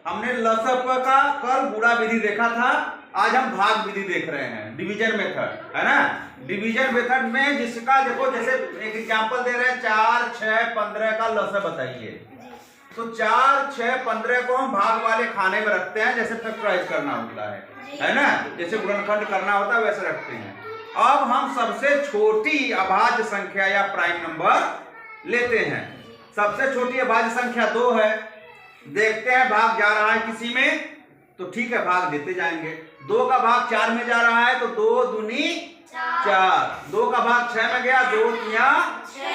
हमने लसप का कल गुणा विधि देखा था, आज हम भाग विधि देख रहे हैं, डिवीजन मेथड, है ना। डिवीजन मेथड में जिसका देखो, जैसे एक एग्जांपल दे रहे हैं 4, 6, 15 का लसप बताइए। तो 4, 6, 15 को हम भाग वाले खाने में रखते हैं, जैसे फैक्टराइज करना होता है ना, जैसे गुणनखंड करना होता है वैसे रखते हैं। अब हम सबसे छोटी अभाज्य संख्या या प्राइम नंबर लेते हैं। सबसे छोटी अभाज्य संख्या 2 है। देखते हैं भाग जा रहा है किसी में, तो ठीक है भाग देते जाएंगे। 2 का भाग 4 में जा रहा है तो 2 दूनी 4। 2 का भाग 6 में गया, 2 तिया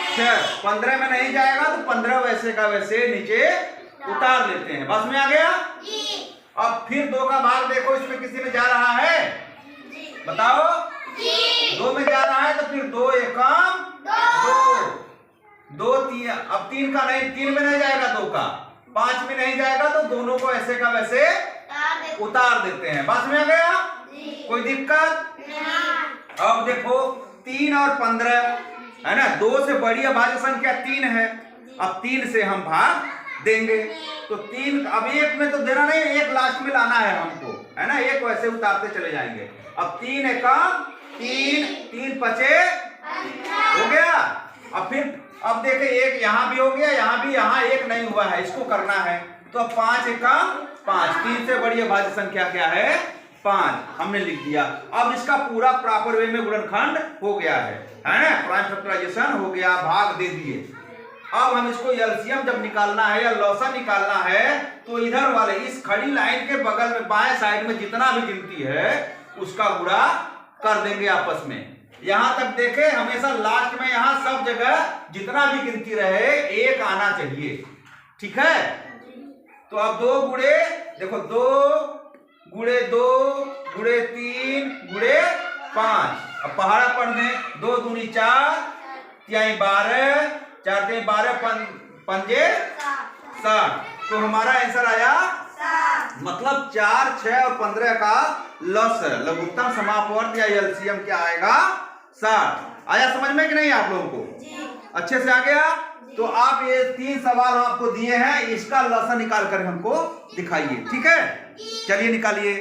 6। 15 में नहीं जाएगा तो 15 वैसे का वैसे नीचे उतार लेते हैं। बस में आ गया। अब फिर 2 का भाग देखो, इसमें किसी में जा रहा है, बताओ 2 में जा रहा है तो फिर 2 एकम 2 3। अब 3 का नहीं, 3 में नहीं जाएगा, 2 का 5 में नहीं जाएगा तो दोनों को ऐसे का वैसे उतार देते हैं। बस में आ गया, कोई दिक्कत? अब देखो 3 और 15 है ना, 2 से बड़ी अभाज्य संख्या 3 है। अब 3 से हम भाग देंगे तो 3, अब 1 में तो देना नहीं, 1 लास्ट में लाना है हमको, है ना, 1 वैसे उतारते चले जाएंगे। अब 3 एकम 3, 3 पचे हो गया। अब फिर अब देखे 1 यहाँ भी हो गया, यहाँ भी, यहाँ 1 नहीं हुआ है, इसको करना है। तो अब 5 एकम 5, 3 से बड़ी अभाज्य संख्या क्या है 5, हमने लिख दिया। अब इसका पूरा प्रॉपर वे में गुणनखंड हो गया है ना, प्राइम फैक्टराइजेशन हो गया, भाग दे दिए। अब हम इसको एलसीएम जब निकालना है या लॉसा निकालना है तो इधर वाले इस खड़ी लाइन के बगल में बाएं साइड में जितना भी गिनती है उसका गुणा कर देंगे आपस में। यहां तक देखे, हमेशा लास्ट में यहां सब जगह जितना भी गिनती रहे 1 आना चाहिए, ठीक है। तो अब 2 गुणे, देखो 2 गुणे 2 गुणे 3 गुणे 5। अब पहाड़ा पढ़ दें, 2 दूनी 4, 3 12, 4 3 12, 5 7। तो हमारा आंसर आया 7। मतलब 4, 6 और 15 का लस लघुत्तम समापवर्त या एलसीएम क्या आएगा 7। आया समझ में कि नहीं आप लोगों को? अच्छे से आ गया। तो आप ये 3 सवाल आपको दिए हैं, इसका लसा निकाल कर हमको दिखाइए, ठीक है। चलिए निकालिए।